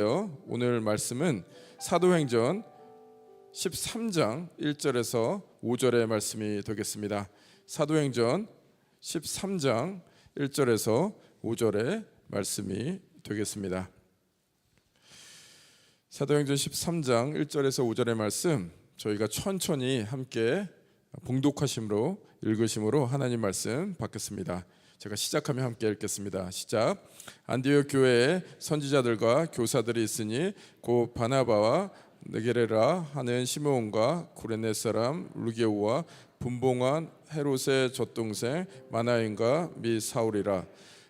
오늘 말씀은 사도행전 13장 1절에서 5절의 말씀이 되겠습니다. 사도행전 13장 1절에서 5절의 말씀이 되겠습니다. 사도행전 13장 1절에서 5절의 말씀, 저희가 천천히 함께 봉독하심으로 읽으심으로 하나님 말씀 받겠습니다. 제가 시작하면 함께 읽겠습니다. 시작. 안디옥 교회에 선지자들과 교사들이 있으니 곧 바나바와 느게레라 하는 시므온과 구레네 사람 루게오와 분봉한 헤롯의 젖동생 마나인과 및 사울이라.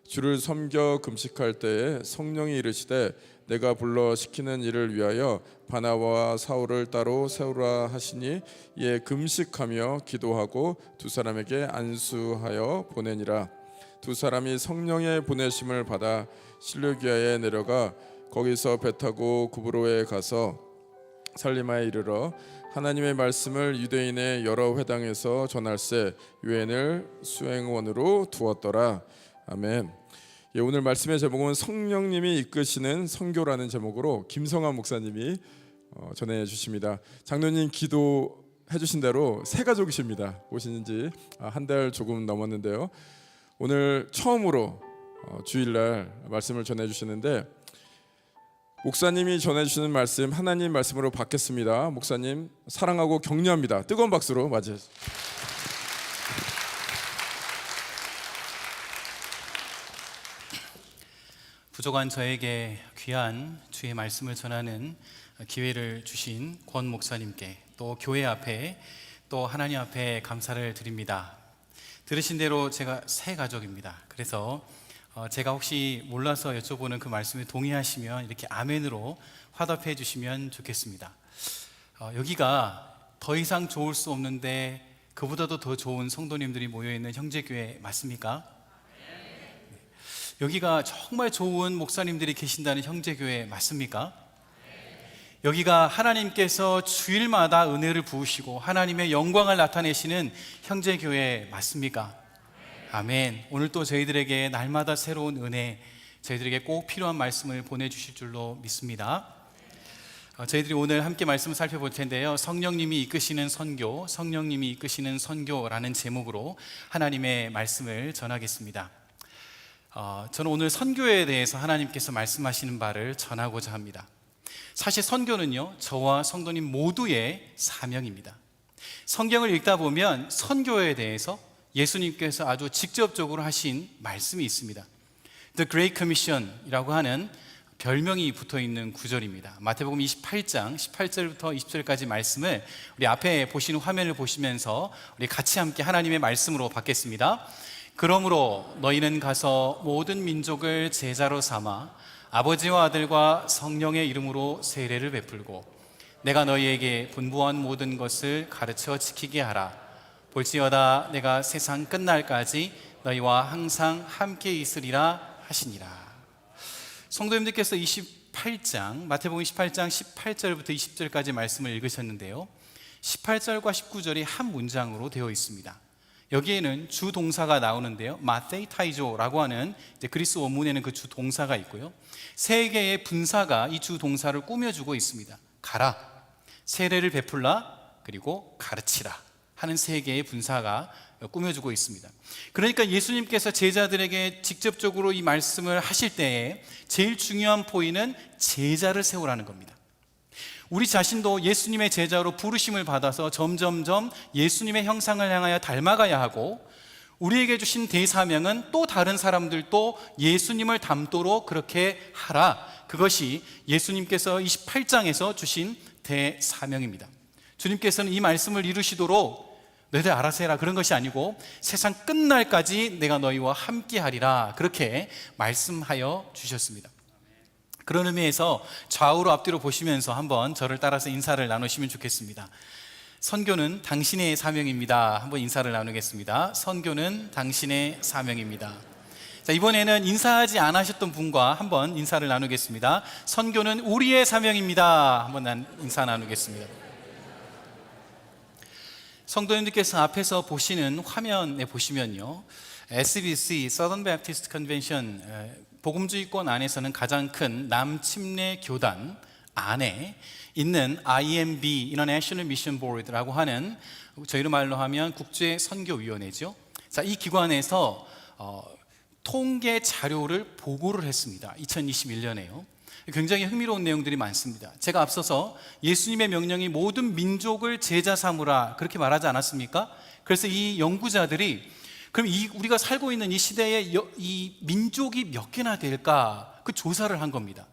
주를 섬겨 금식할 때에 성령이 이르시되 내가 불러 시키는 일을 위하여 바나바와 사울을 따로 세우라 하시니 이에 금식하며 기도하고 두 사람에게 안수하여 보내니라. 두 사람이 성령의 보내심을 받아 실루기아에 내려가 거기서 배 타고 구브로에 가서 살리마에 이르러 하나님의 말씀을 유대인의 여러 회당에서 전할세 유엔을 수행원으로 두었더라. 아멘. 오늘 말씀의 제목은 성령님이 이끄시는 선교라는 제목으로 김성환 목사님이 전해 주십니다. 장로님 기도해 주신 대로 새 가족이십니다. 오신 지 한 달 조금 넘었는데요. 오늘 처음으로 주일날 말씀을 전해주시는데 목사님이 전해주시는 말씀 하나님 말씀으로 받겠습니다. 목사님 사랑하고 격려합니다. 뜨거운 박수로 맞이해 주세요. 부족한 저에게 귀한 주의 말씀을 전하는 기회를 주신 권 목사님께 또 교회 앞에 또 하나님 앞에 감사를 드립니다. 들으신 대로 제가 새 가족입니다. 그래서 제가 혹시 몰라서 여쭤보는 그 말씀에 동의하시면 이렇게 아멘으로 화답해 주시면 좋겠습니다. 여기가 더 이상 좋을 수 없는데 그보다도 더 좋은 성도님들이 모여있는 형제교회 맞습니까? 네. 여기가 정말 좋은 목사님들이 계신다는 형제교회 맞습니까? 여기가 하나님께서 주일마다 은혜를 부으시고 하나님의 영광을 나타내시는 형제교회 맞습니까? 아멘. 오늘 또 저희들에게 날마다 새로운 은혜, 저희들에게 꼭 필요한 말씀을 보내주실 줄로 믿습니다. 저희들이 오늘 함께 말씀을 살펴볼 텐데요, 성령님이 이끄시는 선교, 성령님이 이끄시는 선교라는 제목으로 하나님의 말씀을 전하겠습니다. 저는 오늘 선교에 대해서 하나님께서 말씀하시는 바를 전하고자 합니다. 사실 선교는요, 저와 성도님 모두의 사명입니다. 성경을 읽다 보면 선교에 대해서 예수님께서 아주 직접적으로 하신 말씀이 있습니다. The Great Commission이라고 하는 별명이 붙어있는 구절입니다. 마태복음 28장 18절부터 20절까지 말씀을 우리 앞에 보시는 화면을 보시면서 우리 같이 함께 하나님의 말씀으로 받겠습니다. 그러므로 너희는 가서 모든 민족을 제자로 삼아 아버지와 아들과 성령의 이름으로 세례를 베풀고 내가 너희에게 분부한 모든 것을 가르쳐 지키게 하라. 볼지어다 내가 세상 끝날까지 너희와 항상 함께 있으리라 하시니라. 성도님들께서 28장 마태복음 28장 18절부터 20절까지 말씀을 읽으셨는데요, 18절과 19절이 한 문장으로 되어 있습니다. 여기에는 주 동사가 나오는데요, 마테이타이조라고 하는 그리스 원문에는 그 주 동사가 있고요, 세 개의 분사가 이 주 동사를 꾸며주고 있습니다. 가라, 세례를 베풀라, 그리고 가르치라 하는 세 개의 분사가 꾸며주고 있습니다. 그러니까 예수님께서 제자들에게 직접적으로 이 말씀을 하실 때에 제일 중요한 포인트는 제자를 세우라는 겁니다. 우리 자신도 예수님의 제자로 부르심을 받아서 점점점 예수님의 형상을 향하여 닮아가야 하고, 우리에게 주신 대사명은 또 다른 사람들도 예수님을 닮도록 그렇게 하라. 그것이 예수님께서 28장에서 주신 대사명입니다. 주님께서는 이 말씀을 이루시도록 너희들 알아서 해라 그런 것이 아니고 세상 끝날까지 내가 너희와 함께 하리라 그렇게 말씀하여 주셨습니다. 그런 의미에서 좌우로 앞뒤로 보시면서 한번 저를 따라서 인사를 나누시면 좋겠습니다. 선교는 당신의 사명입니다. 한번 인사를 나누겠습니다. 선교는 당신의 사명입니다. 자, 이번에는 인사하지 않으셨던 분과 한번 인사를 나누겠습니다. 선교는 우리의 사명입니다. 한번 인사 나누겠습니다. 성도님들께서 앞에서 보시는 화면에 보시면요, SBC Southern Baptist Convention 복음주의권 안에서는 가장 큰 남침례 교단 안에 있는 IMB, International Mission Board라고 하는, 저희로 말로 하면 국제 선교위원회죠. 자, 이 기관에서 통계 자료를 보고를 했습니다. 2021년에요. 굉장히 흥미로운 내용들이 많습니다. 제가 앞서서 예수님의 명령이 모든 민족을 제자 삼으라 그렇게 말하지 않았습니까? 그래서 이 연구자들이 그럼 우리가 살고 있는 이 시대에 이 민족이 몇 개나 될까 그 조사를 한 겁니다.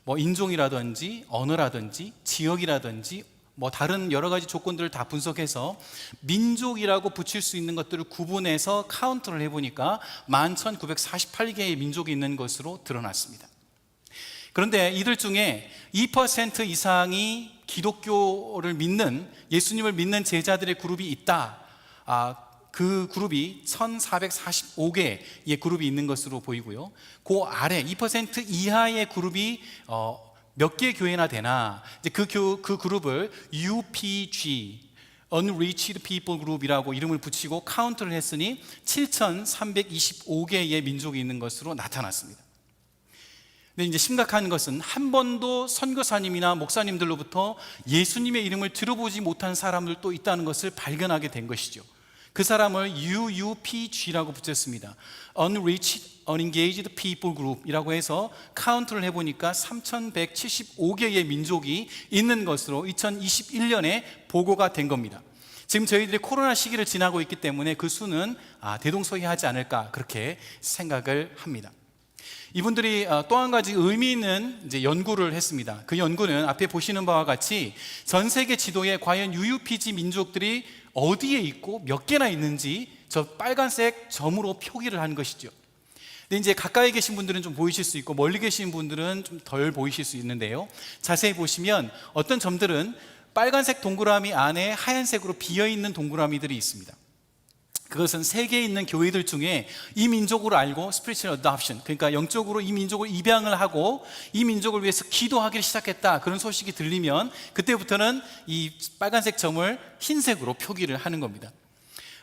뭐 인종이라든지 언어라든지 지역이라든지 뭐 다른 여러 가지 조건들을 다 분석해서 민족이라고 붙일 수 있는 것들을 구분해서 카운트를 해보니까 11,948개의 민족이 있는 것으로 드러났습니다. 그런데 이들 중에 2% 이상이 기독교를 믿는, 예수님을 믿는 제자들의 그룹이 있다. 그 그룹이 1,445개의 그룹이 있는 것으로 보이고요. 그 아래 2% 이하의 그룹이 몇 개 교회나 되나, 이제 그 그룹을 UPG, Unreached People Group이라고 이름을 붙이고 카운트를 했으니 7,325개의 민족이 있는 것으로 나타났습니다. 근데 이제 심각한 것은 한 번도 선교사님이나 목사님들로부터 예수님의 이름을 들어보지 못한 사람들도 있다는 것을 발견하게 된 것이죠. 그 사람을 UUPG라고 붙였습니다. Unreached, Unengaged People Group이라고 해서 카운트를 해보니까 3,175개의 민족이 있는 것으로 2021년에 보고가 된 겁니다. 지금 저희들이 코로나 시기를 지나고 있기 때문에 그 수는 대동소이하지 않을까 그렇게 생각을 합니다. 이분들이 또 한 가지 의미 있는 이제 연구를 했습니다. 그 연구는 앞에 보시는 바와 같이 전 세계 지도에 과연 UUPG 민족들이 어디에 있고 몇 개나 있는지 저 빨간색 점으로 표기를 한 것이죠. 근데 이제 가까이 계신 분들은 좀 보이실 수 있고 멀리 계신 분들은 좀 덜 보이실 수 있는데요. 자세히 보시면 어떤 점들은 빨간색 동그라미 안에 하얀색으로 비어있는 동그라미들이 있습니다. 그것은 세계에 있는 교회들 중에 이 민족을 알고 spiritual adoption, 그러니까 영적으로 이 민족을 입양을 하고 이 민족을 위해서 기도하기를 시작했다, 그런 소식이 들리면 그때부터는 이 빨간색 점을 흰색으로 표기를 하는 겁니다.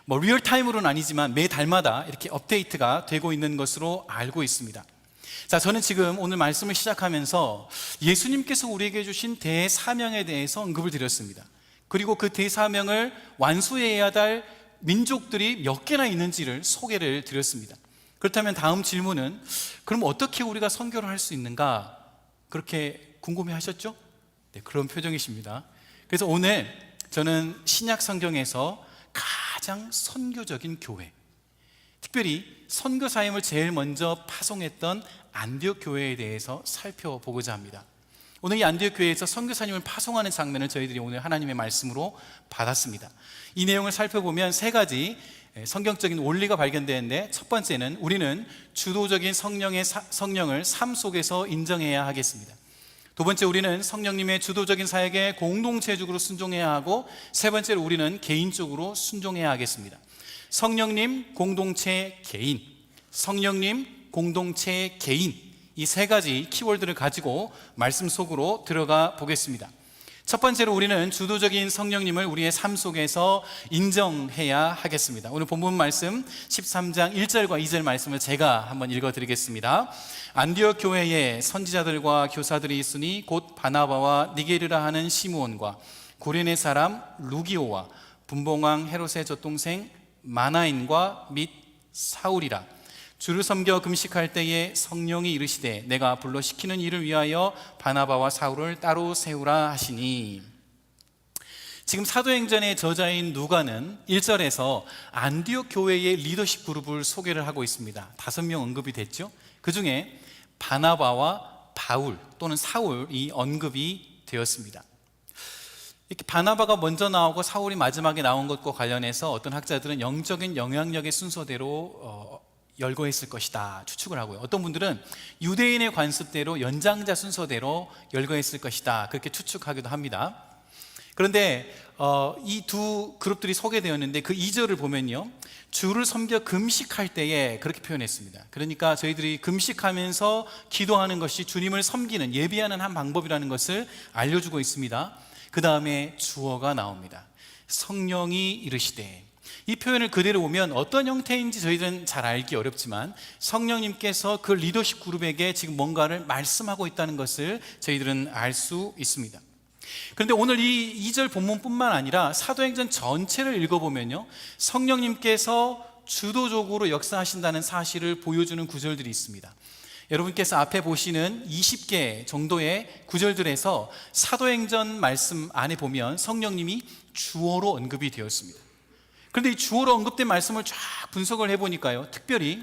뭐 리얼타임으로는 아니지만 매 달마다 이렇게 업데이트가 되고 있는 것으로 알고 있습니다. 자, 저는 지금 오늘 말씀을 시작하면서 예수님께서 우리에게 주신 대사명에 대해서 언급을 드렸습니다. 그리고 그 대사명을 완수해야 할 민족들이 몇 개나 있는지를 소개를 드렸습니다. 그렇다면 다음 질문은, 그럼 어떻게 우리가 선교를 할 수 있는가? 그렇게 궁금해 하셨죠? 네, 그런 표정이십니다. 그래서 오늘 저는 신약 성경에서 가장 선교적인 교회, 특별히 선교 사역을 제일 먼저 파송했던 안디옥 교회에 대해서 살펴보고자 합니다. 오늘 이 안디옥 교회에서 선교사님을 파송하는 장면을 저희들이 오늘 하나님의 말씀으로 받았습니다. 이 내용을 살펴보면 세 가지 성경적인 원리가 발견되는데, 첫 번째는 우리는 주도적인 성령을 삶 속에서 인정해야 하겠습니다. 두 번째, 우리는 성령님의 주도적인 사역에 공동체적으로 순종해야 하고, 세 번째로 우리는 개인적으로 순종해야 하겠습니다. 성령님, 공동체, 개인. 성령님, 공동체, 개인. 이 세 가지 키워드를 가지고 말씀 속으로 들어가 보겠습니다. 첫 번째로 우리는 주도적인 성령님을 우리의 삶 속에서 인정해야 하겠습니다. 오늘 본문 말씀 13장 1절과 2절 말씀을 제가 한번 읽어드리겠습니다. 안디옥 교회에 선지자들과 교사들이 있으니 곧 바나바와 니게르라 하는 시므온과 구레네 사람 루기오와 분봉왕 헤롯의 젖동생 마나인과 및 사울이라. 주를 섬겨 금식할 때에 성령이 이르시되 내가 불러 시키는 일을 위하여 바나바와 사울을 따로 세우라 하시니. 지금 사도행전의 저자인 누가는 1절에서 안디옥 교회의 리더십 그룹을 소개를 하고 있습니다. 5명 언급이 됐죠. 그 중에 바나바와 바울 또는 사울이 언급이 되었습니다. 이렇게 바나바가 먼저 나오고 사울이 마지막에 나온 것과 관련해서 어떤 학자들은 영적인 영향력의 순서대로 열거했을 것이다 추측을 하고요. 어떤 분들은 유대인의 관습대로 연장자 순서대로 열거했을 것이다 그렇게 추측하기도 합니다. 그런데 이 두 그룹들이 소개되었는데 그 2절을 보면요, 주를 섬겨 금식할 때에 그렇게 표현했습니다. 그러니까 저희들이 금식하면서 기도하는 것이 주님을 섬기는, 예비하는 한 방법이라는 것을 알려주고 있습니다. 그 다음에 주어가 나옵니다. 성령이 이르시되. 이 표현을 그대로 보면 어떤 형태인지 저희들은 잘 알기 어렵지만 성령님께서 그 리더십 그룹에게 지금 뭔가를 말씀하고 있다는 것을 저희들은 알 수 있습니다. 그런데 오늘 이 2절 본문뿐만 아니라 사도행전 전체를 읽어보면요, 성령님께서 주도적으로 역사하신다는 사실을 보여주는 구절들이 있습니다. 여러분께서 앞에 보시는 20개 정도의 구절들에서 사도행전 말씀 안에 보면 성령님이 주어로 언급이 되었습니다. 그런데 이 주어로 언급된 말씀을 쫙 분석을 해보니까요, 특별히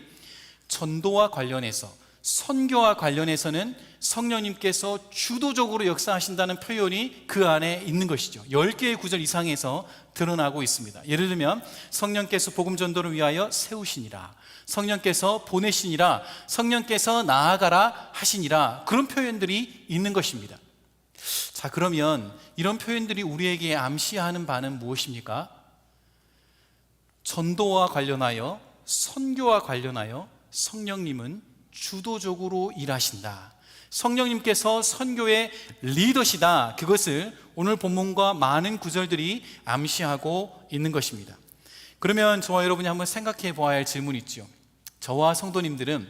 전도와 관련해서, 선교와 관련해서는 성령님께서 주도적으로 역사하신다는 표현이 그 안에 있는 것이죠. 10개의 구절 이상에서 드러나고 있습니다. 예를 들면 성령께서 복음 전도를 위하여 세우시니라, 성령께서 보내시니라, 성령께서 나아가라 하시니라, 그런 표현들이 있는 것입니다. 자, 그러면 이런 표현들이 우리에게 암시하는 바는 무엇입니까? 전도와 관련하여, 선교와 관련하여 성령님은 주도적으로 일하신다, 성령님께서 선교의 리더시다, 그것을 오늘 본문과 많은 구절들이 암시하고 있는 것입니다. 그러면 저와 여러분이 한번 생각해 보아야 할 질문이 있죠. 저와 성도님들은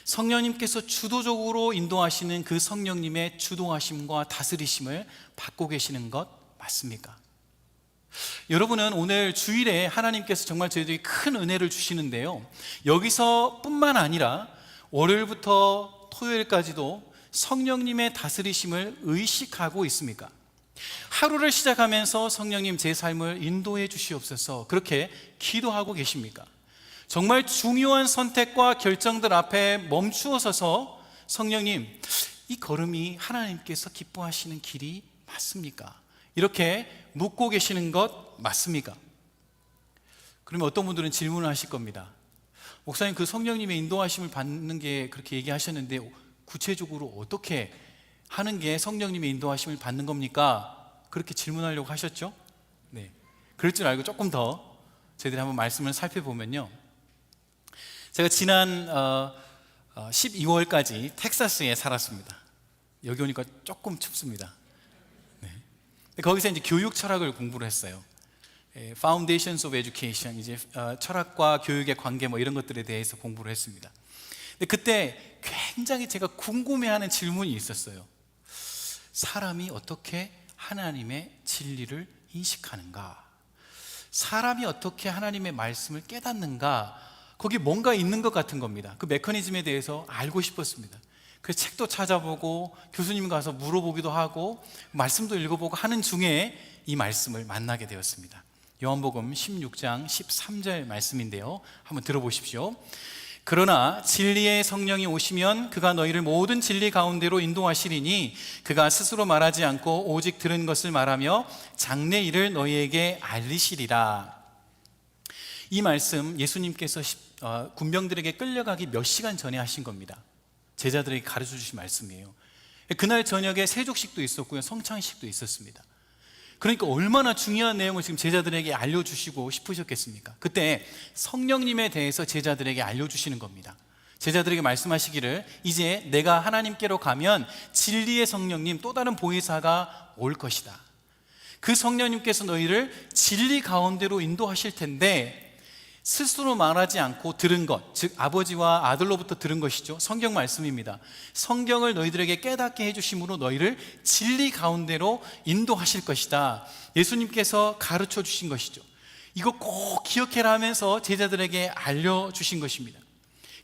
성령님께서 주도적으로 인도하시는 그 성령님의 주도하심과 다스리심을 받고 계시는 것 맞습니까? 여러분은 오늘 주일에 하나님께서 정말 저희들에게 큰 은혜를 주시는데요, 여기서 뿐만 아니라 월요일부터 토요일까지도 성령님의 다스리심을 의식하고 있습니까? 하루를 시작하면서 성령님 제 삶을 인도해 주시옵소서, 그렇게 기도하고 계십니까? 정말 중요한 선택과 결정들 앞에 멈추어 서서 성령님, 이 걸음이 하나님께서 기뻐하시는 길이 맞습니까? 이렇게 묻고 계시는 것 맞습니까? 그러면 어떤 분들은 질문을 하실 겁니다. 목사님, 그 성령님의 인도하심을 받는 게 그렇게 얘기하셨는데 구체적으로 어떻게 하는 게 성령님의 인도하심을 받는 겁니까? 그렇게 질문하려고 하셨죠? 네, 그럴 줄 알고 조금 더 저희들이 한번 말씀을 살펴보면요, 제가 지난 12월까지 텍사스에 살았습니다. 여기 오니까 조금 춥습니다. 네. 거기서 이제 교육 철학을 공부를 했어요. Foundations of Education, 이제 철학과 교육의 관계 뭐 이런 것들에 대해서 공부를 했습니다. 근데 그때 굉장히 제가 궁금해하는 질문이 있었어요. 사람이 어떻게 하나님의 진리를 인식하는가? 사람이 어떻게 하나님의 말씀을 깨닫는가? 거기 뭔가 있는 것 같은 겁니다. 그 메커니즘에 대해서 알고 싶었습니다. 그래서 책도 찾아보고 교수님 가서 물어보기도 하고 말씀도 읽어보고 하는 중에 이 말씀을 만나게 되었습니다. 요한복음 16장 13절 말씀인데요, 한번 들어보십시오. 그러나 진리의 성령이 오시면 그가 너희를 모든 진리 가운데로 인도하시리니 그가 스스로 말하지 않고 오직 들은 것을 말하며 장래 일을 너희에게 알리시리라. 이 말씀 예수님께서 군병들에게 끌려가기 몇 시간 전에 하신 겁니다. 제자들에게 가르쳐 주신 말씀이에요. 그날 저녁에 세족식도 있었고요, 성찬식도 있었습니다. 그러니까 얼마나 중요한 내용을 지금 제자들에게 알려주시고 싶으셨겠습니까? 그때 성령님에 대해서 제자들에게 알려주시는 겁니다. 제자들에게 말씀하시기를, 이제 내가 하나님께로 가면 진리의 성령님, 또 다른 보혜사가 올 것이다. 그 성령님께서 너희를 진리 가운데로 인도하실 텐데 스스로 말하지 않고 들은 것, 즉 아버지와 아들로부터 들은 것이죠. 성경 말씀입니다. 성경을 너희들에게 깨닫게 해주심으로 너희를 진리 가운데로 인도하실 것이다. 예수님께서 가르쳐 주신 것이죠. 이거 꼭 기억해라 하면서 제자들에게 알려주신 것입니다.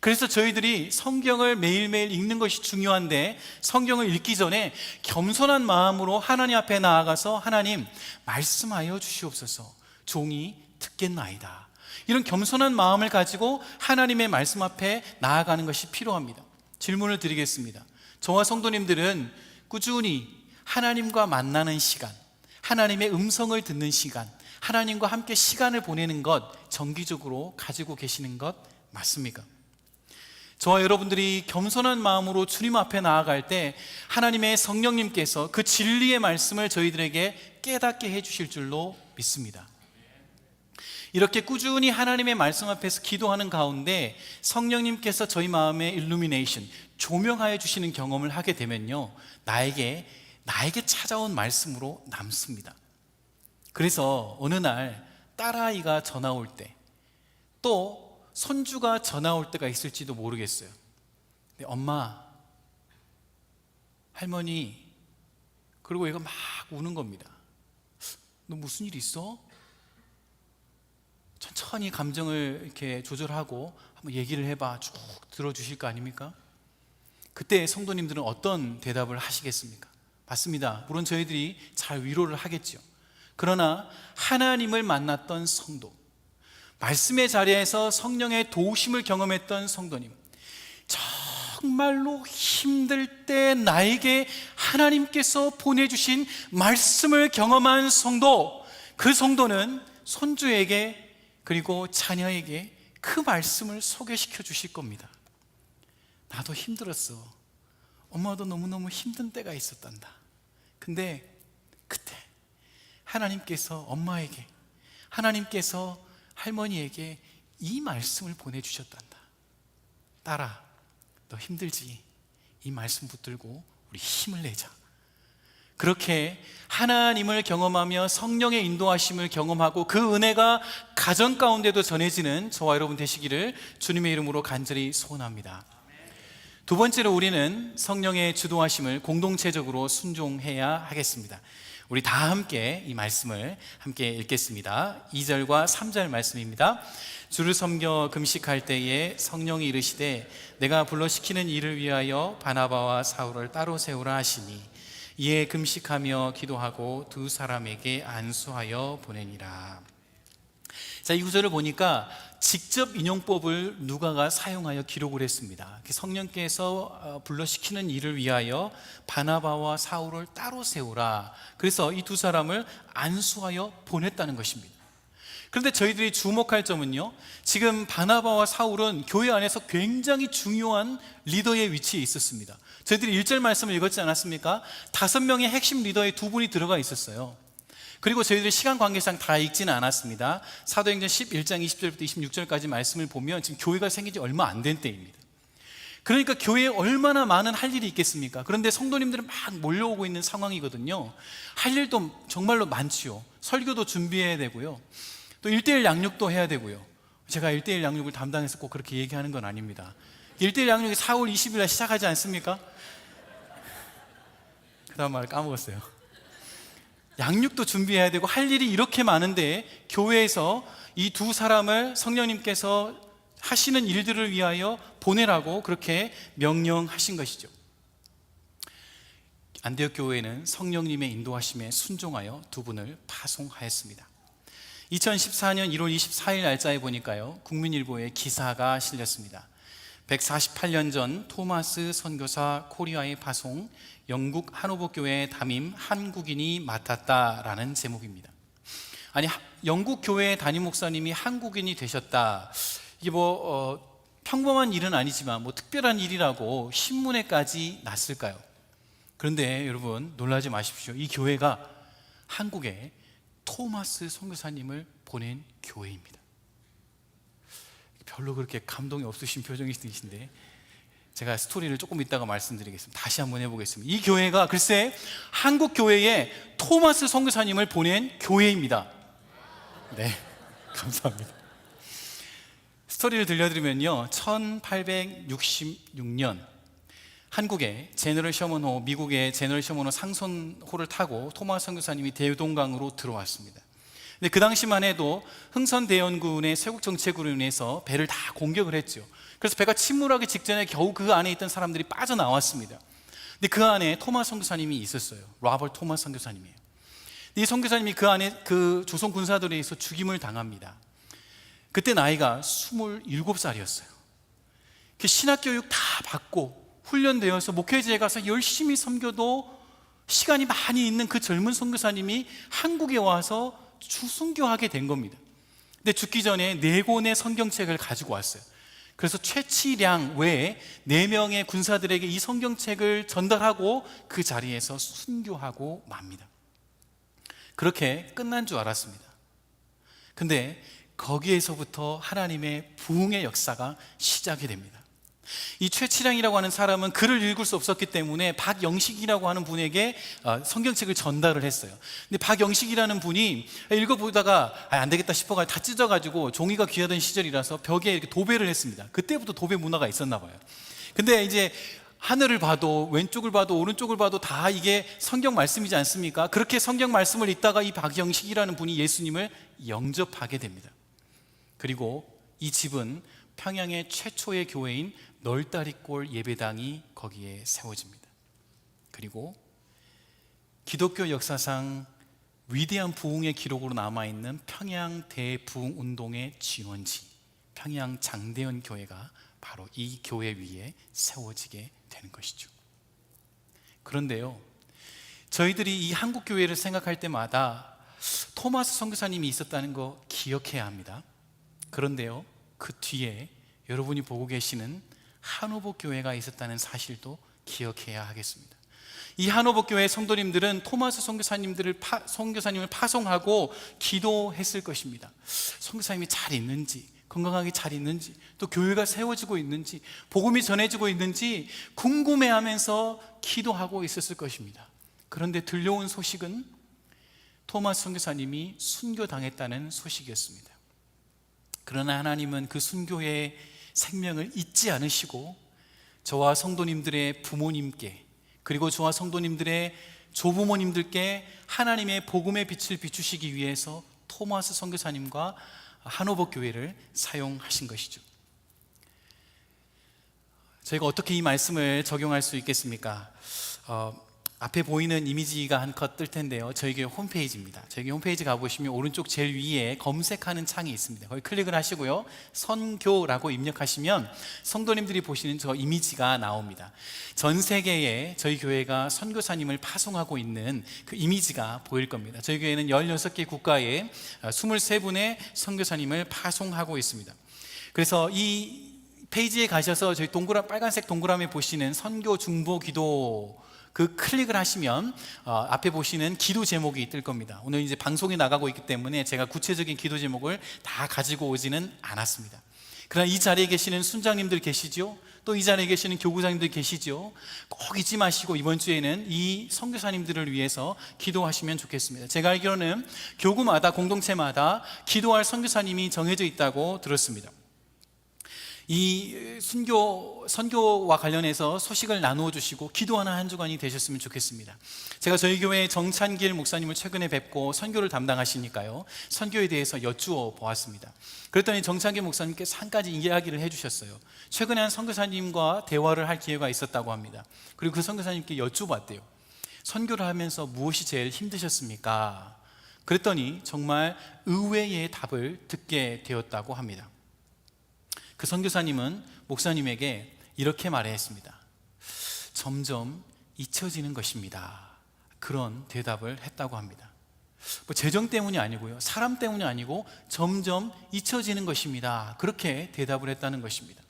그래서 저희들이 성경을 매일매일 읽는 것이 중요한데, 성경을 읽기 전에 겸손한 마음으로 하나님 앞에 나아가서 하나님 말씀하여 주시옵소서, 종이 듣겠나이다, 이런 겸손한 마음을 가지고 하나님의 말씀 앞에 나아가는 것이 필요합니다. 질문을 드리겠습니다. 저와 성도님들은 꾸준히 하나님과 만나는 시간, 하나님의 음성을 듣는 시간, 하나님과 함께 시간을 보내는 것 정기적으로 가지고 계시는 것 맞습니까? 저와 여러분들이 겸손한 마음으로 주님 앞에 나아갈 때 하나님의 성령님께서 그 진리의 말씀을 저희들에게 깨닫게 해주실 줄로 믿습니다. 이렇게 꾸준히 하나님의 말씀 앞에서 기도하는 가운데 성령님께서 저희 마음의 일루미네이션, 조명하여 주시는 경험을 하게 되면요, 나에게 찾아온 말씀으로 남습니다. 그래서 어느 날 딸아이가 전화 올 때, 또 손주가 전화 올 때가 있을지도 모르겠어요. 근데 엄마, 할머니, 그리고 얘가 막 우는 겁니다. 너 무슨 일 있어? 천천히 감정을 이렇게 조절하고 한번 얘기를 해봐. 쭉 들어주실 거 아닙니까? 그때 성도님들은 어떤 대답을 하시겠습니까? 맞습니다. 물론 저희들이 잘 위로를 하겠죠. 그러나 하나님을 만났던 성도, 말씀의 자리에서 성령의 도우심을 경험했던 성도님, 정말로 힘들 때 나에게 하나님께서 보내주신 말씀을 경험한 성도, 그 성도는 손주에게 그리고 자녀에게 그 말씀을 소개시켜 주실 겁니다. 나도 힘들었어. 엄마도 너무너무 힘든 때가 있었단다. 근데 그때 하나님께서 엄마에게, 하나님께서 할머니에게 이 말씀을 보내주셨단다. 딸아, 너 힘들지? 이 말씀 붙들고 우리 힘을 내자. 그렇게 하나님을 경험하며 성령의 인도하심을 경험하고 그 은혜가 가정 가운데도 전해지는 저와 여러분 되시기를 주님의 이름으로 간절히 소원합니다. 두 번째로 우리는 성령의 주도하심을 공동체적으로 순종해야 하겠습니다. 우리 다 함께 이 말씀을 함께 읽겠습니다. 2절과 3절 말씀입니다. 주를 섬겨 금식할 때에 성령이 이르시되 내가 불러시키는 일을 위하여 바나바와 사울을 따로 세우라 하시니 이에 금식하며 기도하고 두 사람에게 안수하여 보내니라. 자, 이 구절을 보니까 직접 인용법을 누가가 사용하여 기록을 했습니다. 성령께서 불러시키는 일을 위하여 바나바와 사울을 따로 세우라. 그래서 이 두 사람을 안수하여 보냈다는 것입니다. 그런데 저희들이 주목할 점은요, 지금 바나바와 사울은 교회 안에서 굉장히 중요한 리더의 위치에 있었습니다. 저희들이 1절 말씀을 읽었지 않았습니까? 5명의 핵심 리더의 2분이 들어가 있었어요. 그리고 저희들이 시간 관계상 다 읽지는 않았습니다. 사도행전 11장 20절부터 26절까지 말씀을 보면 지금 교회가 생긴 지 얼마 안 된 때입니다. 그러니까 교회에 얼마나 많은 할 일이 있겠습니까? 그런데 성도님들은 막 몰려오고 있는 상황이거든요. 할 일도 정말로 많지요. 설교도 준비해야 되고요, 또 1:1 양육도 해야 되고요. 제가 1:1 양육을 담당해서 꼭 그렇게 얘기하는 건 아닙니다. 1:1 양육이 4월 20일 날 시작하지 않습니까? 그 다음 말 까먹었어요. 양육도 준비해야 되고 할 일이 이렇게 많은데 교회에서 이 두 사람을 성령님께서 하시는 일들을 위하여 보내라고 그렇게 명령하신 것이죠. 안디옥 교회는 성령님의 인도하심에 순종하여 두 분을 파송하였습니다. 2014년 1월 24일 날짜에 보니까요, 국민일보에 기사가 실렸습니다. 148년 전 토마스 선교사 코리아의 파송, 영국 한오버 교회 담임 한국인이 맡았다라는 제목입니다. 아니, 영국 교회 담임 목사님이 한국인이 되셨다. 이게 평범한 일은 아니지만 특별한 일이라고 신문에까지 났을까요? 그런데 여러분 놀라지 마십시오. 이 교회가 한국에 토마스 선교사님을 보낸 교회입니다. 별로 그렇게 감동이 없으신 표정이신데 제가 스토리를 조금 이따가 말씀드리겠습니다. 다시 한번 해보겠습니다. 이 교회가 글쎄 한국 교회에 토마스 선교사님을 보낸 교회입니다. 네, 감사합니다. 스토리를 들려드리면요, 1866년 한국의 제너럴 셔먼호, 미국의 제너럴 셔먼호 상선호를 타고 토마스 선교사님이 대동강으로 들어왔습니다. 근데 그 당시만 해도 흥선대원군의 쇄국 정책으로 인해서 배를 다 공격을 했죠. 그래서 배가 침몰하기 직전에 겨우 그 안에 있던 사람들이 빠져나왔습니다. 근데 그 안에 토마스 선교사님이 있었어요. 로버트 토마스 선교사님이에요. 이 선교사님이 그 안에 그 조선 군사들에 의해서 죽임을 당합니다. 그때 나이가 27살이었어요. 신학교육 다 받고 훈련되어서 목회지에 가서 열심히 섬겨도 시간이 많이 있는 그 젊은 선교사님이 한국에 와서 주순교하게 된 겁니다. 근데 죽기 전에 4권의 성경책을 가지고 왔어요. 그래서 최치량 외에 4명의 군사들에게 이 성경책을 전달하고 그 자리에서 순교하고 맙니다. 그렇게 끝난 줄 알았습니다. 근데 거기에서부터 하나님의 부흥의 역사가 시작이 됩니다. 이 최치량이라고 하는 사람은 글을 읽을 수 없었기 때문에 박영식이라고 하는 분에게 성경책을 전달을 했어요. 근데 박영식이라는 분이 읽어보다가 안 되겠다 싶어가지고 다 찢어가지고, 종이가 귀하던 시절이라서 벽에 이렇게 도배를 했습니다. 그때부터 도배 문화가 있었나 봐요. 근데 이제 하늘을 봐도 왼쪽을 봐도 오른쪽을 봐도 다 이게 성경 말씀이지 않습니까? 그렇게 성경 말씀을 읽다가 이 박영식이라는 분이 예수님을 영접하게 됩니다. 그리고 이 집은 평양의 최초의 교회인 널다리골 예배당이 거기에 세워집니다. 그리고 기독교 역사상 위대한 부흥의 기록으로 남아있는 평양 대부흥 운동의 지원지, 평양 장대현 교회가 바로 이 교회 위에 세워지게 되는 것이죠. 그런데요, 저희들이 이 한국 교회를 생각할 때마다 토마스 선교사님이 있었다는 거 기억해야 합니다. 그런데요, 그 뒤에 여러분이 보고 계시는 한호복 교회가 있었다는 사실도 기억해야 하겠습니다. 이 한호복 교회 성도님들은 토마스 선교사님을 파송하고 기도했을 것입니다. 선교사님이 잘 있는지, 건강하게 잘 있는지, 또 교회가 세워지고 있는지, 복음이 전해지고 있는지 궁금해하면서 기도하고 있었을 것입니다. 그런데 들려온 소식은 토마스 선교사님이 순교당했다는 소식이었습니다. 그러나 하나님은 그 순교의 생명을 잊지 않으시고 저와 성도님들의 부모님께, 그리고 저와 성도님들의 조부모님들께 하나님의 복음의 빛을 비추시기 위해서 토마스 선교사님과 한호복 교회를 사용하신 것이죠. 저희가 어떻게 이 말씀을 적용할 수 있겠습니까? 앞에 보이는 이미지가 한 컷 뜰 텐데요, 저희 교회 홈페이지입니다. 저희 교회 홈페이지 가보시면 오른쪽 제일 위에 검색하는 창이 있습니다. 거기 클릭을 하시고요, 선교라고 입력하시면 성도님들이 보시는 저 이미지가 나옵니다. 전 세계에 저희 교회가 선교사님을 파송하고 있는 그 이미지가 보일 겁니다. 저희 교회는 16개 국가에 23분의 선교사님을 파송하고 있습니다. 그래서 이 페이지에 가셔서 저희 빨간색 동그라미 보시는 선교 중보 기도, 그 클릭을 하시면 앞에 보시는 기도 제목이 뜰 겁니다. 오늘 이제 방송이 나가고 있기 때문에 제가 구체적인 기도 제목을 다 가지고 오지는 않았습니다. 그러나 이 자리에 계시는 순장님들 계시죠? 또 이 자리에 계시는 교구장님들 계시죠? 꼭 잊지 마시고 이번 주에는 이 선교사님들을 위해서 기도하시면 좋겠습니다. 제가 알기로는 교구마다, 공동체마다 기도할 선교사님이 정해져 있다고 들었습니다. 이 선교와 관련해서 소식을 나누어 주시고 기도하는 한 주간이 되셨으면 좋겠습니다. 제가 저희 교회 정찬길 목사님을 최근에 뵙고 선교를 담당하시니까요, 선교에 대해서 여쭈어 보았습니다. 그랬더니 정찬길 목사님께서 한 가지 이야기를 해주셨어요. 최근에 한 선교사님과 대화를 할 기회가 있었다고 합니다. 그리고 그 선교사님께 여쭈봤대요. 선교를 하면서 무엇이 제일 힘드셨습니까? 그랬더니 정말 의외의 답을 듣게 되었다고 합니다. 그 선교사님은 목사님에게 이렇게 말했습니다. 점점 잊혀지는 것입니다. 그런 대답을 했다고 합니다. 재정 때문이 아니고요, 사람 때문이 아니고 점점 잊혀지는 것입니다. 그렇게 대답을 했다는 것입니다.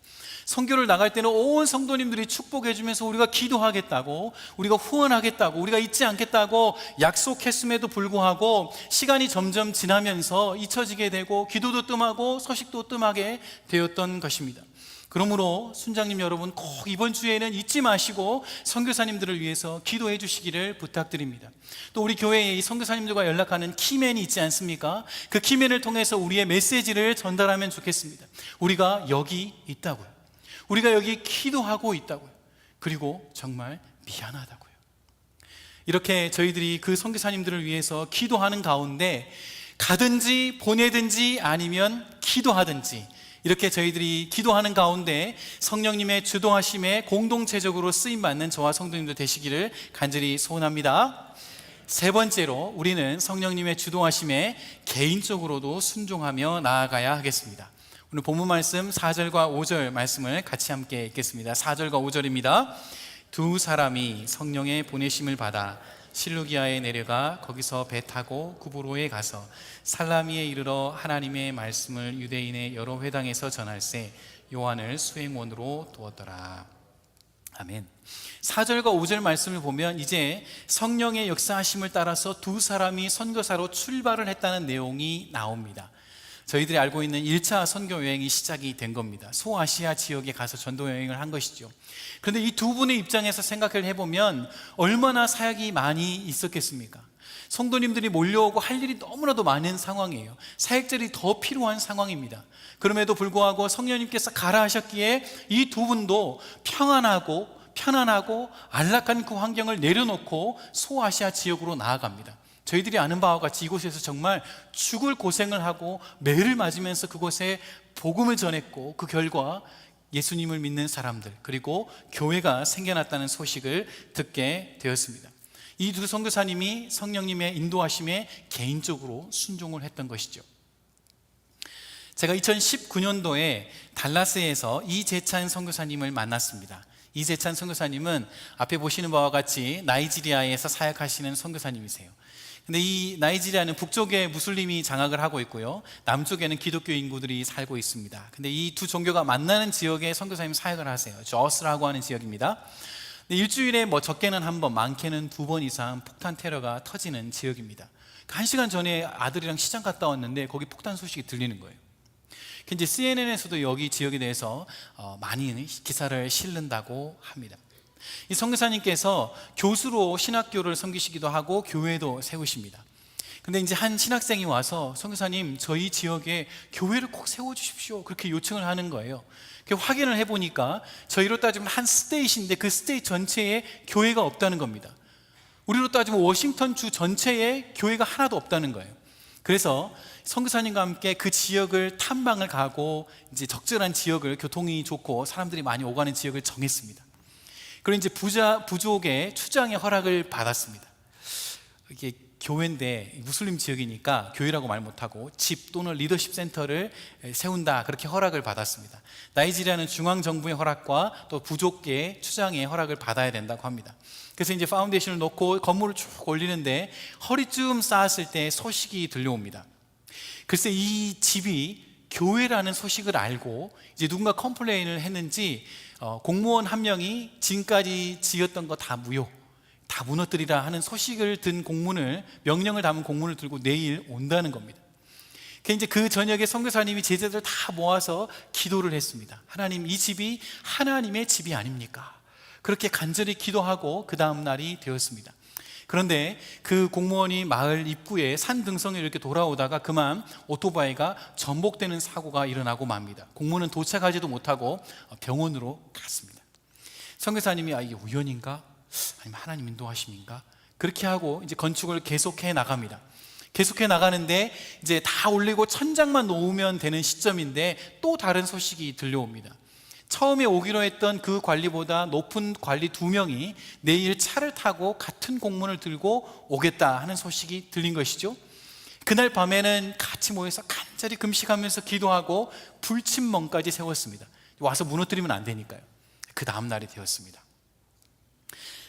선교를 나갈 때는 온 성도님들이 축복해 주면서 우리가 기도하겠다고, 우리가 후원하겠다고, 우리가 잊지 않겠다고 약속했음에도 불구하고 시간이 점점 지나면서 잊혀지게 되고 기도도 뜸하고 소식도 뜸하게 되었던 것입니다. 그러므로 순장님 여러분, 꼭 이번 주에는 잊지 마시고 선교사님들을 위해서 기도해 주시기를 부탁드립니다. 또 우리 교회에 이 선교사님들과 연락하는 키맨이 있지 않습니까? 그 키맨을 통해서 우리의 메시지를 전달하면 좋겠습니다. 우리가 여기 있다고요, 우리가 여기 기도하고 있다고요, 그리고 정말 미안하다고요. 이렇게 저희들이 그 선교사님들을 위해서 기도하는 가운데 가든지 보내든지 아니면 기도하든지, 이렇게 저희들이 기도하는 가운데 성령님의 주도하심에 공동체적으로 쓰임받는 저와 성도님들 되시기를 간절히 소원합니다. 세 번째로, 우리는 성령님의 주도하심에 개인적으로도 순종하며 나아가야 하겠습니다. 오늘 본문 말씀 4절과 5절 말씀을 같이 함께 읽겠습니다. 4절과 5절입니다. 두 사람이 성령의 보내심을 받아 실루기아에 내려가 거기서 배 타고 구브로에 가서 살라미에 이르러 하나님의 말씀을 유대인의 여러 회당에서 전할세 요한을 수행원으로 두었더라. 아멘. 4절과 5절 말씀을 보면 이제 성령의 역사하심을 따라서 두 사람이 선교사로 출발을 했다는 내용이 나옵니다. 저희들이 알고 있는 1차 선교 여행이 시작이 된 겁니다. 소아시아 지역에 가서 전도 여행을 한 것이죠. 그런데 이 두 분의 입장에서 생각을 해보면 얼마나 사역이 많이 있었겠습니까? 성도님들이 몰려오고 할 일이 너무나도 많은 상황이에요. 사역들이 더 필요한 상황입니다. 그럼에도 불구하고 성령님께서 가라 하셨기에 이 두 분도 평안하고 편안하고 안락한 그 환경을 내려놓고 소아시아 지역으로 나아갑니다. 저희들이 아는 바와 같이 이곳에서 정말 죽을 고생을 하고 매를 맞으면서 그곳에 복음을 전했고, 그 결과 예수님을 믿는 사람들, 그리고 교회가 생겨났다는 소식을 듣게 되었습니다. 이 두 선교사님이 성령님의 인도하심에 개인적으로 순종을 했던 것이죠. 제가 2019년도에 달라스에서 이재찬 선교사님을 만났습니다. 이재찬 선교사님은 앞에 보시는 바와 같이 나이지리아에서 사역하시는 선교사님이세요. 근데 이 나이지리아는 북쪽에 무슬림이 장악을 하고 있고요, 남쪽에는 기독교 인구들이 살고 있습니다. 근데 이 두 종교가 만나는 지역에 선교사님 사역을 하세요. 저스라고 하는 지역입니다. 일주일에 적게는 한 번, 많게는 2번 이상 폭탄 테러가 터지는 지역입니다. 1시간 전에 아들이랑 시장 갔다 왔는데 거기 폭탄 소식이 들리는 거예요. 이제 CNN에서도 여기 지역에 대해서 많이 기사를 실른다고 합니다. 이 선교사님께서 교수로 신학교를 섬기시기도 하고 교회도 세우십니다. 근데 이제 한 신학생이 와서 선교사님, 저희 지역에 교회를 꼭 세워주십시오, 그렇게 요청을 하는 거예요. 확인을 해보니까 저희로 따지면 한 스테이트인데 그 스테이트 전체에 교회가 없다는 겁니다. 우리로 따지면 워싱턴 주 전체에 교회가 하나도 없다는 거예요. 그래서 선교사님과 함께 그 지역을 탐방을 가고 이제 적절한 지역을, 교통이 좋고 사람들이 많이 오가는 지역을 정했습니다. 그리고 이제 부족의 추장의 허락을 받았습니다. 이게 교회인데 무슬림 지역이니까 교회라고 말 못하고 집 또는 리더십 센터를 세운다, 그렇게 허락을 받았습니다. 나이지리아는 중앙정부의 허락과 또 부족계 추장의 허락을 받아야 된다고 합니다. 그래서 이제 파운데이션을 놓고 건물을 쭉 올리는데 허리쯤 쌓았을 때 소식이 들려옵니다. 글쎄, 이 집이 교회라는 소식을 알고 이제 누군가 컴플레인을 했는지 공무원 한 명이 지금까지 지었던 거 다 무효, 다 무너뜨리라 하는 소식을 든 공문을, 명령을 담은 공문을 들고 내일 온다는 겁니다. 이제 그 저녁에 선교사님이 제자들 다 모아서 기도를 했습니다. 하나님, 이 집이 하나님의 집이 아닙니까? 그렇게 간절히 기도하고 그 다음 날이 되었습니다. 그런데 그 공무원이 마을 입구에 산 등성에 이렇게 돌아오다가 그만 오토바이가 전복되는 사고가 일어나고 맙니다. 공무원은 도착하지도 못하고 병원으로 갔습니다. 선교사님이 이게 우연인가? 아니면 하나님 인도하심인가? 그렇게 하고 이제 건축을 계속해 나갑니다. 계속해 나가는데 이제 다 올리고 천장만 놓으면 되는 시점인데 또 다른 소식이 들려옵니다. 처음에 오기로 했던 그 관리보다 높은 관리 2명이 내일 차를 타고 같은 공문을 들고 오겠다 하는 소식이 들린 것이죠. 그날 밤에는 같이 모여서 간절히 금식하면서 기도하고 불침멍까지 세웠습니다. 와서 무너뜨리면 안 되니까요. 그 다음 날이 되었습니다.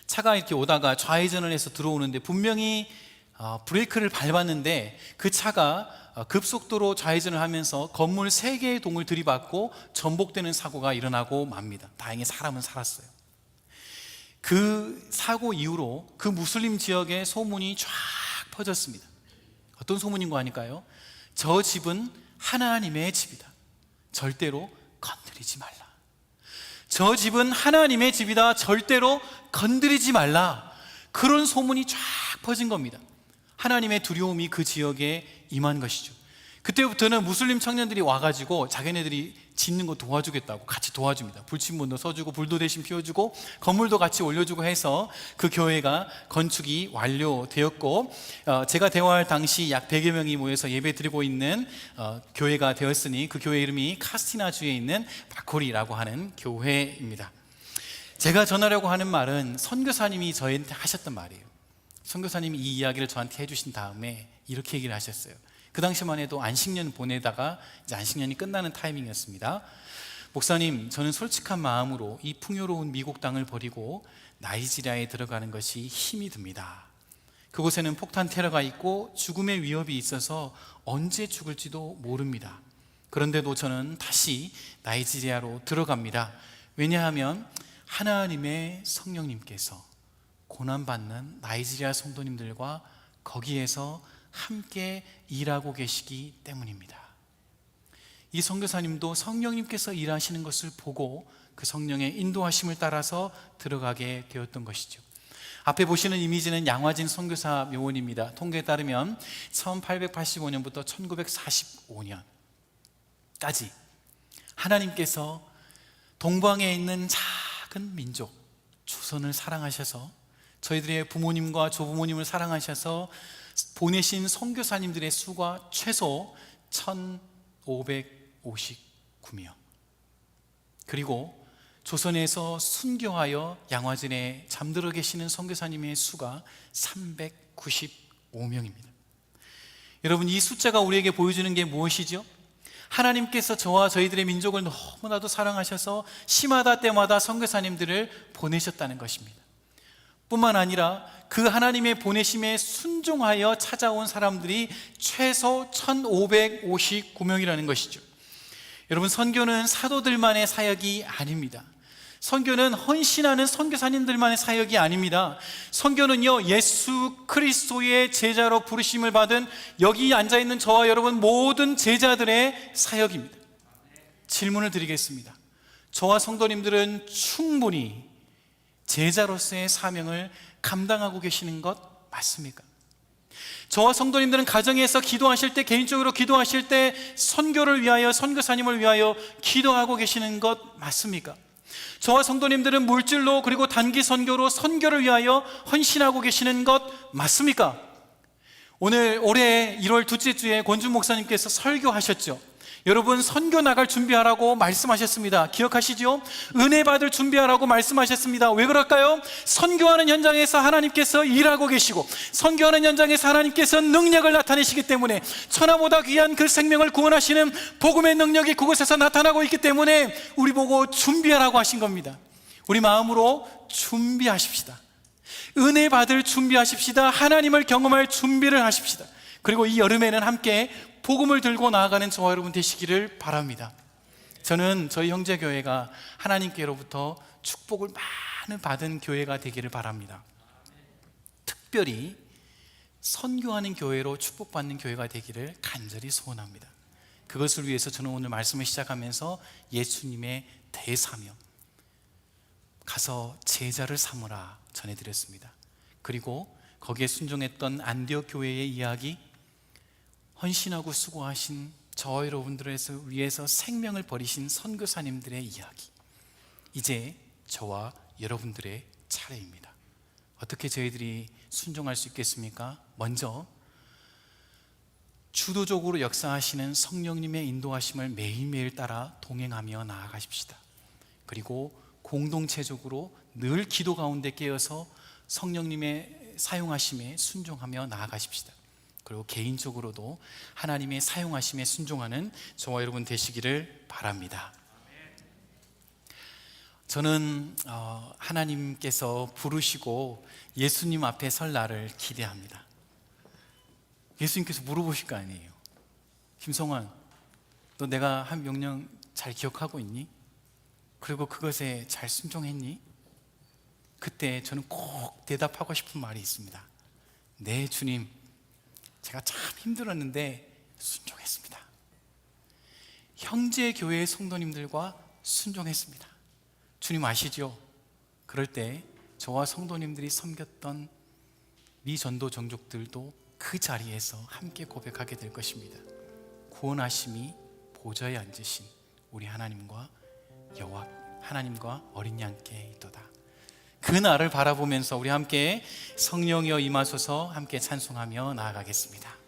차가 이렇게 오다가 좌회전을 해서 들어오는데 분명히 브레이크를 밟았는데 그 차가 급속도로 좌회전을 하면서 건물 3개의 동을 들이받고 전복되는 사고가 일어나고 맙니다. 다행히 사람은 살았어요. 그 사고 이후로 그 무슬림 지역에 소문이 쫙 퍼졌습니다. 어떤 소문인가 하니까요, 저 집은 하나님의 집이다, 절대로 건드리지 말라. 저 집은 하나님의 집이다, 절대로 건드리지 말라. 그런 소문이 쫙 퍼진 겁니다. 하나님의 두려움이 그 지역에 임한 것이죠. 그때부터는 무슬림 청년들이 와가지고 자기네들이 짓는 거 도와주겠다고 같이 도와줍니다. 불침문도 서주고 불도 대신 피워주고 건물도 같이 올려주고 해서 그 교회가 건축이 완료되었고, 제가 대화할 당시 약 100여 명이 모여서 예배 드리고 있는 교회가 되었으니 그 교회 이름이 카스티나주에 있는 바코리라고 하는 교회입니다. 제가 전하려고 하는 말은 선교사님이 저희한테 하셨던 말이에요. 선교사님이 이 이야기를 저한테 해주신 다음에 이렇게 얘기를 하셨어요. 그 당시만 해도 안식년 보내다가 이제 안식년이 끝나는 타이밍이었습니다. 목사님, 저는 솔직한 마음으로 이 풍요로운 미국 땅을 버리고 나이지리아에 들어가는 것이 힘이 듭니다. 그곳에는 폭탄 테러가 있고 죽음의 위협이 있어서 언제 죽을지도 모릅니다. 그런데도 저는 다시 나이지리아로 들어갑니다. 왜냐하면 하나님의 성령님께서 고난받는 나이지리아 성도님들과 거기에서 함께 일하고 계시기 때문입니다. 이 선교사님도 성령님께서 일하시는 것을 보고 그 성령의 인도하심을 따라서 들어가게 되었던 것이죠. 앞에 보시는 이미지는 양화진 선교사 묘원입니다. 통계에 따르면 1885년부터 1945년까지 하나님께서 동방에 있는 작은 민족 조선을 사랑하셔서 저희들의 부모님과 조부모님을 사랑하셔서 보내신 선교사님들의 수가 최소 1559명, 그리고 조선에서 순교하여 양화진에 잠들어 계시는 선교사님의 수가 395명입니다. 여러분, 이 숫자가 우리에게 보여주는 게 무엇이죠? 하나님께서 저와 저희들의 민족을 너무나도 사랑하셔서 시마다 때마다 선교사님들을 보내셨다는 것입니다. 뿐만 아니라 그 하나님의 보내심에 순종하여 찾아온 사람들이 최소 1559명이라는 것이죠. 여러분, 선교는 사도들만의 사역이 아닙니다. 선교는 헌신하는 선교사님들만의 사역이 아닙니다. 선교는요, 예수 그리스도의 제자로 부르심을 받은 여기 앉아있는 저와 여러분 모든 제자들의 사역입니다. 질문을 드리겠습니다. 저와 성도님들은 충분히 제자로서의 사명을 감당하고 계시는 것 맞습니까? 저와 성도님들은 가정에서 기도하실 때, 개인적으로 기도하실 때 선교를 위하여, 선교사님을 위하여 기도하고 계시는 것 맞습니까? 저와 성도님들은 물질로, 그리고 단기 선교로 선교를 위하여 헌신하고 계시는 것 맞습니까? 올해 1월 둘째 주에 권준 목사님께서 설교하셨죠. 여러분, 선교 나갈 준비하라고 말씀하셨습니다. 기억하시죠? 은혜 받을 준비하라고 말씀하셨습니다. 왜 그럴까요? 선교하는 현장에서 하나님께서 일하고 계시고, 선교하는 현장에서 하나님께서 능력을 나타내시기 때문에, 천하보다 귀한 그 생명을 구원하시는 복음의 능력이 그곳에서 나타나고 있기 때문에 우리 보고 준비하라고 하신 겁니다. 우리 마음으로 준비하십시다. 은혜 받을 준비하십시다. 하나님을 경험할 준비를 하십시다. 그리고 이 여름에는 함께 복음을 들고 나아가는 저와 여러분 되시기를 바랍니다. 저는 저희 형제교회가 하나님께로부터 축복을 많이 받은 교회가 되기를 바랍니다. 특별히 선교하는 교회로 축복받는 교회가 되기를 간절히 소원합니다. 그것을 위해서 저는 오늘 말씀을 시작하면서 예수님의 대사명, 가서 제자를 삼으라 전해드렸습니다. 그리고 거기에 순종했던 안디옥 교회의 이야기, 헌신하고 수고하신 저와 여러분들을 위해서 생명을 버리신 선교사님들의 이야기, 이제 저와 여러분들의 차례입니다. 어떻게 저희들이 순종할 수 있겠습니까? 먼저 주도적으로 역사하시는 성령님의 인도하심을 매일매일 따라 동행하며 나아가십시다. 그리고 공동체적으로 늘 기도 가운데 깨어서 성령님의 사용하심에 순종하며 나아가십시다. 그리고 개인적으로도 하나님의 사용하심에 순종하는 저와 여러분 되시기를 바랍니다. 저는 하나님께서 부르시고 예수님 앞에 설 날을 기대합니다. 예수님께서 물어보실 거 아니에요. 김성환, 너 내가 한 명령 잘 기억하고 있니? 그리고 그것에 잘 순종했니? 그때 저는 꼭 대답하고 싶은 말이 있습니다. 네, 주님, 제가 참 힘들었는데 순종했습니다. 형제 교회의 성도님들과 순종했습니다. 주님 아시죠? 그럴 때 저와 성도님들이 섬겼던 미전도 종족들도 그 자리에서 함께 고백하게 될 것입니다. 구원하심이 보좌에 앉으신 우리 하나님과 여호와 하나님과 어린 양께 있도다. 그 날을 바라보면서 우리 함께 성령이여 임하소서 함께 찬송하며 나아가겠습니다.